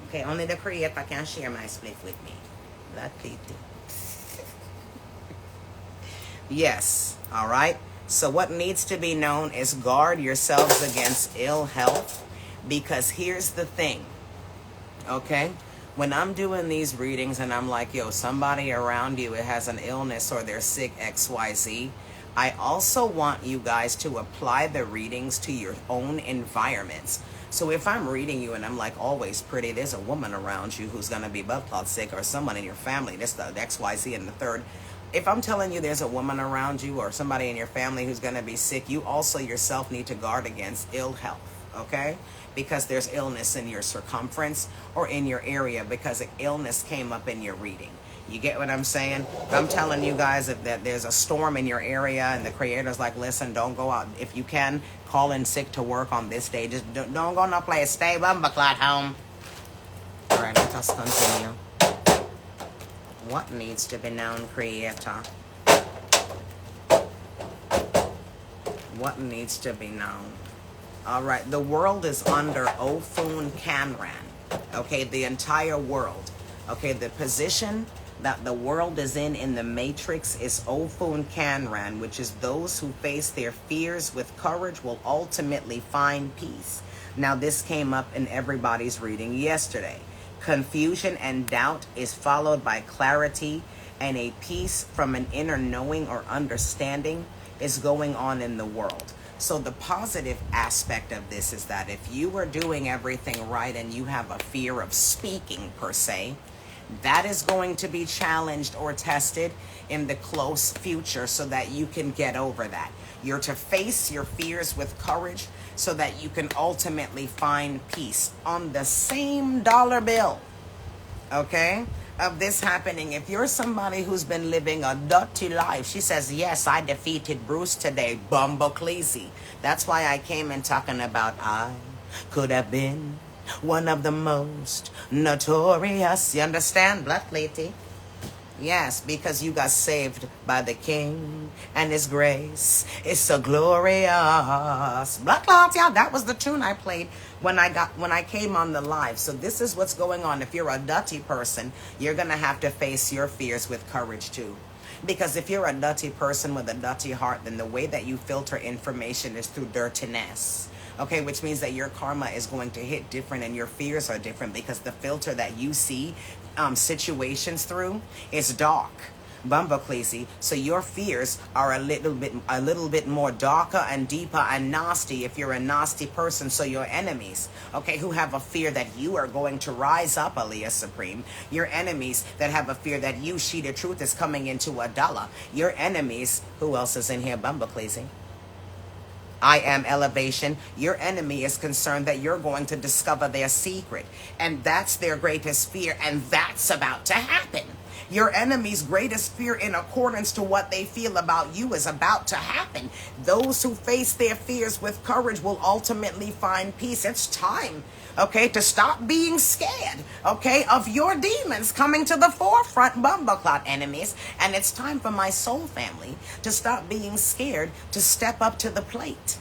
Okay, only the Creator can share my split with me. That people. Yes, all right? So what needs to be known is guard yourselves against ill health, because here's the thing, okay? When I'm doing these readings and I'm like, yo, somebody around you has an illness or they're sick, XYZ, I also want you guys to apply the readings to your own environments. So if I'm reading you and I'm like, always pretty, there's a woman around you who's going to be blood clot sick, or someone in your family, this, the XYZ, and the third. If I'm telling you there's a woman around you or somebody in your family who's going to be sick, you also yourself need to guard against ill health, okay? Because there's illness in your circumference or in your area, because illness came up in your reading. You get what I'm saying? If I'm telling you guys that there's a storm in your area and the Creator's like, listen, don't go out. If you can, call in sick to work on this day. Just don't go no place. Stay bumbleclot home. All right, let us continue. What needs to be known, Creator? What needs to be known? All right, the world is under Ophun Canran. Okay, the entire world. Okay, the position that the world is in the matrix is Ophun Canran, which is those who face their fears with courage will ultimately find peace. Now, this came up in everybody's reading yesterday. Confusion and doubt is followed by clarity, and a peace from an inner knowing or understanding is going on in the world. So the positive aspect of this is that if you are doing everything right and you have a fear of speaking per se, that is going to be challenged or tested in the close future so that you can get over that. You're to face your fears with courage so that you can ultimately find peace. On the same dollar bill, okay, of this happening, if you're somebody who's been living a dirty life, she says, yes, I defeated Bruce today, Bumbleclazy. That's why I came in talking about I could have been one of the most notorious. You understand, Black Lady? Yes, because you got saved by the King and His grace is so glorious. Black Clouds, yeah, that was the tune I played when I came on the live. So this is what's going on. If you're a dirty person, you're gonna have to face your fears with courage too. Because if you're a dirty person with a dirty heart, then the way that you filter information is through dirtiness. Okay, which means that your karma is going to hit different and your fears are different, because the filter that you see situations through is dark. Bumbleclazy. So your fears are a little bit more darker and deeper and nasty if you're a nasty person. So your enemies, okay, who have a fear that you are going to rise up, Aliyah Supreme. Your enemies that have a fear that you, She the Truth, is coming into a dollar. Your enemies, who else is in here? Bumbleclazy. I Am Elevation. Your enemy is concerned that you're going to discover their secret, and that's their greatest fear, and that's about to happen. Your enemy's greatest fear, in accordance to what they feel about you, is about to happen. Those who face their fears with courage will ultimately find peace. It's time, okay, to stop being scared, okay, of your demons coming to the forefront, Bumbleclot enemies. And it's time for my soul family to stop being scared, to step up to the plate.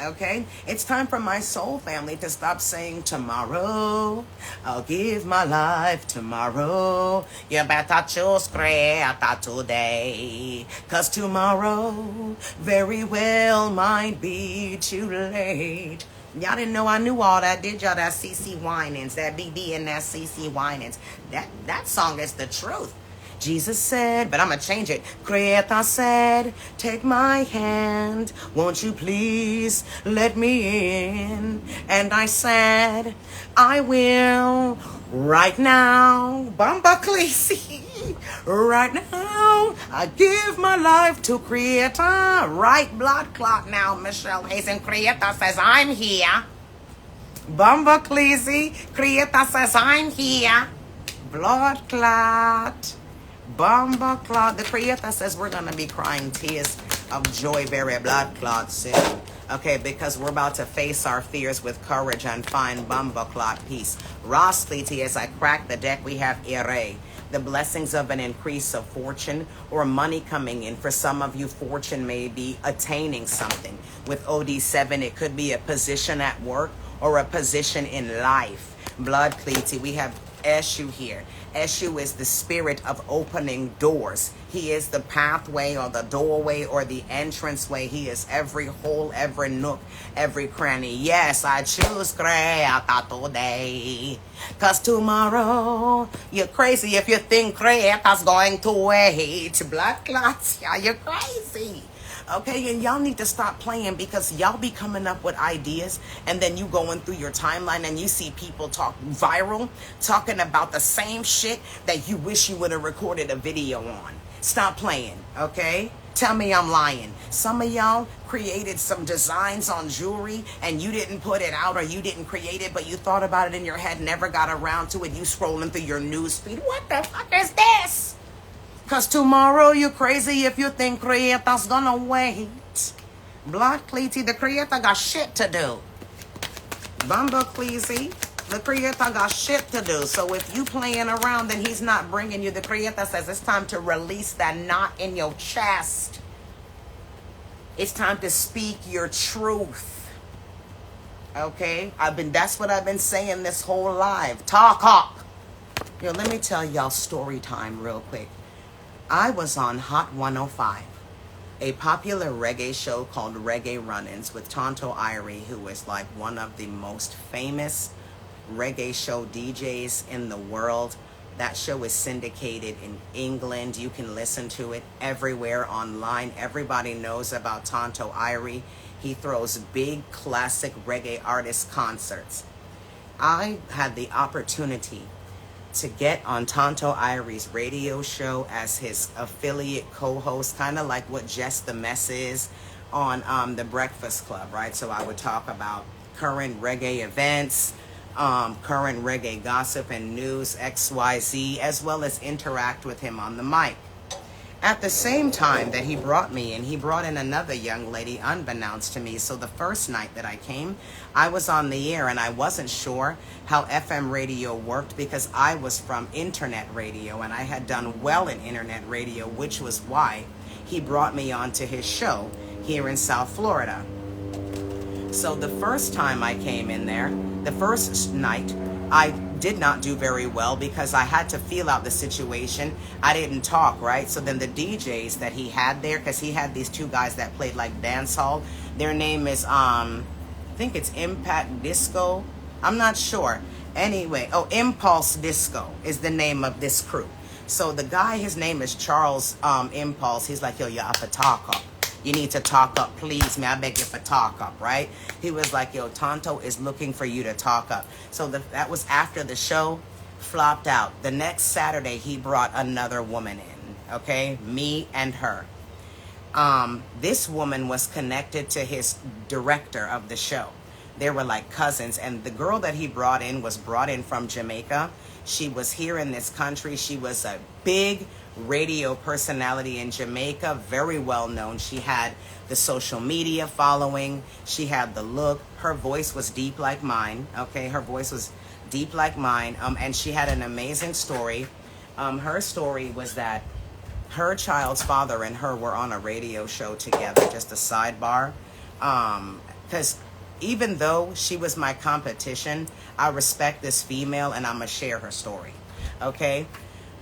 Okay, it's time for my soul family to stop saying tomorrow I'll give my life tomorrow. You better choose Creator today, 'cause tomorrow very well might be too late. Y'all didn't know I knew all that, did y'all? That CC Winans, that BB and that CC Winans. That song is the truth. Jesus said, but I'm going to change it. Creator said, take my hand, won't you please let me in? And I said, I will Right now, Bamba Cleese. Right now, I give my life to Creator. Right blood clot now, Michelle Hazen. Creator says, I'm here. Bamba Cleese. Creator says, I'm here. Blood clot. Bamba clot. The Creator says we're going to be crying tears of joy, very blood clot soon. Okay, because we're about to face our fears with courage and find Bamba clot peace. Ross Cleety, as I crack the deck, we have Ere. The blessings of an increase of fortune or money coming in. For some of you, fortune may be attaining something. With OD7, it could be a position at work or a position in life. Blood Cleety, we have Eshu here. Eshu is the spirit of opening doors. He is the pathway or the doorway or the entranceway. He is every hole, every nook, every cranny. Yes, I choose Creator today. Cause tomorrow, you're crazy if you think Creator's going to wait. Blood clots, yeah, you're crazy. Okay, and y'all need to stop playing because y'all be coming up with ideas and then you going through your timeline and you see people talk viral, talking about the same shit that you wish you would have recorded a video on. Stop playing, okay? Tell me I'm lying. Some of y'all created some designs on jewelry and you didn't put it out or you didn't create it, but you thought about it in your head, never got around to it. You scrolling through your news feed. What the fuck is this? Cause tomorrow you're crazy if you think Creator's gonna wait. Blood Cleety, the Creator got shit to do. Bamba Cleety, the Creator got shit to do. So if you playing around and he's not bringing you, the Creator says it's time to release that knot in your chest. It's time to speak your truth. Okay? That's what I've been saying this whole live. Talk up. Yo, let me tell y'all story time real quick. I was on Hot 105, a popular reggae show called Reggae Run-Ins with Tonto Irie, who is like one of the most famous reggae show DJs in the world. That show is syndicated in England. You can listen to it everywhere online. Everybody knows about Tonto Irie. He throws big classic reggae artist concerts. I had the opportunity to get on Tonto Irie's radio show as his affiliate co-host, kind of like what Jess the Mess is on The Breakfast Club, right? So I would talk about current reggae events, current reggae gossip and news, XYZ, as well as interact with him on the mic. At the same time that he brought me in, he brought in another young lady unbeknownst to me. So the first night that I came, I was on the air and I wasn't sure how FM radio worked because I was from internet radio and I had done well in internet radio, which was why he brought me onto his show here in South Florida. So the first time I came in there, the first night, I did not do very well because I had to feel out the situation. I didn't talk, right? So then the DJs that he had there, because he had these two guys that played like dance hall. Their name is, I think it's Impact Disco. I'm not sure. Anyway, Impulse Disco is the name of this crew. So the guy, his name is Charles Impulse. He's like, yo, you have to talk up. You need to talk up, please, man. I beg you for talk up, right? He was like, yo, Tonto is looking for you to talk up. So that was after the show flopped out. The next Saturday, he brought another woman in, okay? Me and her. This woman was connected to his director of the show. They were like cousins, and the girl that he brought in was brought in from Jamaica. She was here in this country. She was a big radio personality in Jamaica, very well known. She had the social media following. She had the look. Her voice was deep like mine. Okay, her voice was deep like mine. And she had an amazing story. Her story was that her child's father and her were on a radio show together. Just a sidebar, because even though she was my competition, I respect this female and I'm gonna share her story. Okay.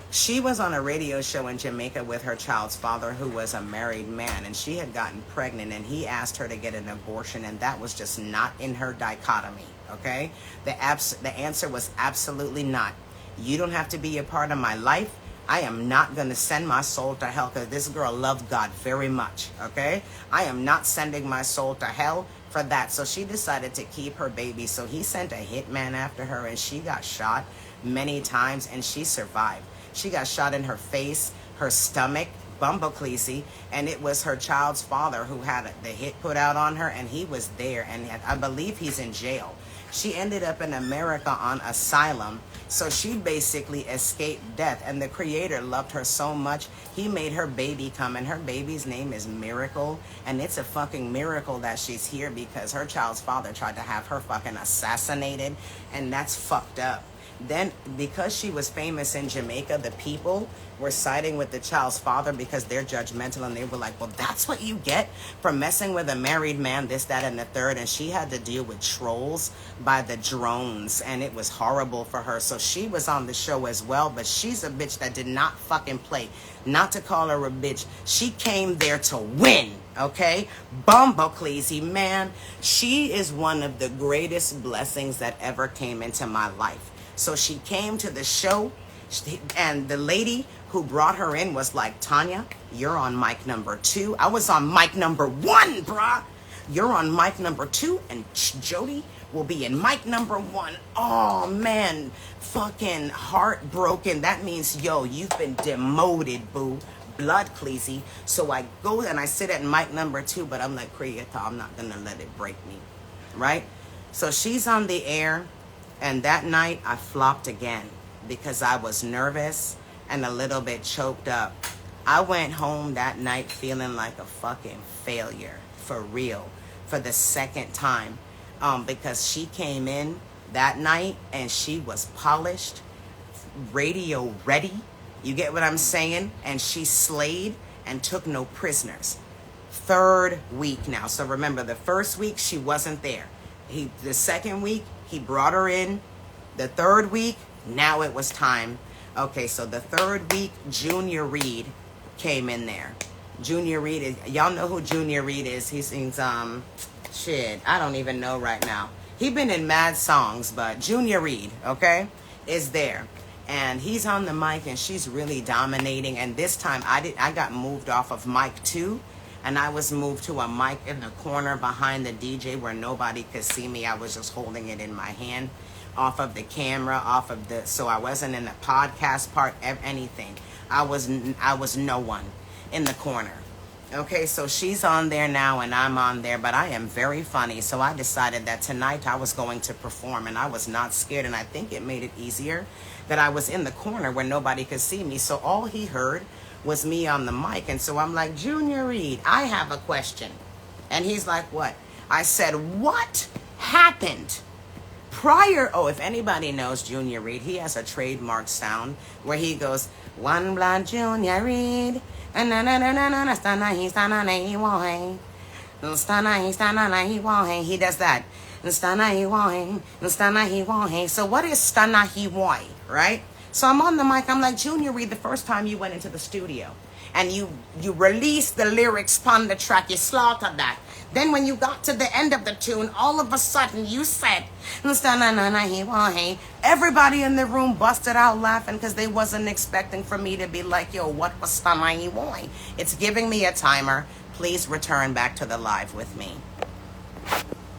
She was on a radio show in Jamaica with her child's father, who was a married man, and she had gotten pregnant, and he asked her to get an abortion, and that was just not in her dichotomy, okay? The answer was absolutely not. You don't have to be a part of my life. I am not going to send my soul to hell because this girl loved God very much, okay? I am not sending my soul to hell for that. So she decided to keep her baby. So he sent a hitman after her, and she got shot many times, and she survived. She got shot in her face, her stomach, Bumblecleasy, and it was her child's father who had the hit put out on her, and he was there, and I believe he's in jail. She ended up in America on asylum, so she basically escaped death, and the creator loved her so much, he made her baby come, and her baby's name is Miracle, and it's a fucking miracle that she's here because her child's father tried to have her fucking assassinated, and that's fucked up. Then, because she was famous in Jamaica, the people were siding with the child's father because they're judgmental, and they were like, well, that's what you get for messing with a married man, this, that, and the third. And she had to deal with trolls by the drones, and it was horrible for her. So she was on the show as well, but she's a bitch that did not fucking play. Not to call her a bitch. She came there to win, okay? Bumblecleasy, man. She is one of the greatest blessings that ever came into my life. So she came to the show, and the lady who brought her in was like, Tanya, you're on mic number 2. I was on mic number 1, brah. You're on mic number 2, and Jody will be in mic number 1. Oh, man, fucking heartbroken. That means, yo, you've been demoted, boo. Bloodcleasy. So I go and I sit at mic number 2, but I'm like, Kriyata, I'm not going to let it break me, right? So she's on the air. And that night, I flopped again because I was nervous and a little bit choked up. I went home that night feeling like a fucking failure, for real, for the second time. Because she came in that night and she was polished, radio ready. You get what I'm saying? And she slayed and took no prisoners. 3rd week now. So remember, the first week, she wasn't there. The second week, he brought her in. The 3rd week, now it was time. Okay, so the 3rd week, Junior Reid came in there. Junior Reid is, y'all know who Junior Reid is. He sings, shit, I don't even know right now. He been in mad songs, but Junior Reid, okay, is there. And he's on the mic, and she's really dominating. And this time, I got moved off of mic 2. And I was moved to a mic in the corner behind the DJ where nobody could see me. I was just holding it in my hand, off of the camera, so I wasn't in the podcast part, anything. I was no one in the corner. Okay, so she's on there now and I'm on there, but I am very funny. So I decided that tonight I was going to perform, and I was not scared. And I think it made it easier that I was in the corner where nobody could see me. So all he heard was me on the mic. And so I'm like, Junior Reid, I have a question. And he's like, what? I said, what happened prior? Oh, if anybody knows Junior Reid, he has a trademark sound where he goes, one blind Junior Reid, and he does that. So what is Stanahiwai, right? So I'm on the mic, I'm like, Junior Reid, the first time you went into the studio and you released the lyrics on the track, you slaughtered that. Then when you got to the end of the tune, all of a sudden you said, everybody in the room busted out laughing because they wasn't expecting for me to be like, yo, what was Stanahiwai? It's giving me a timer. Please return back to the live with me.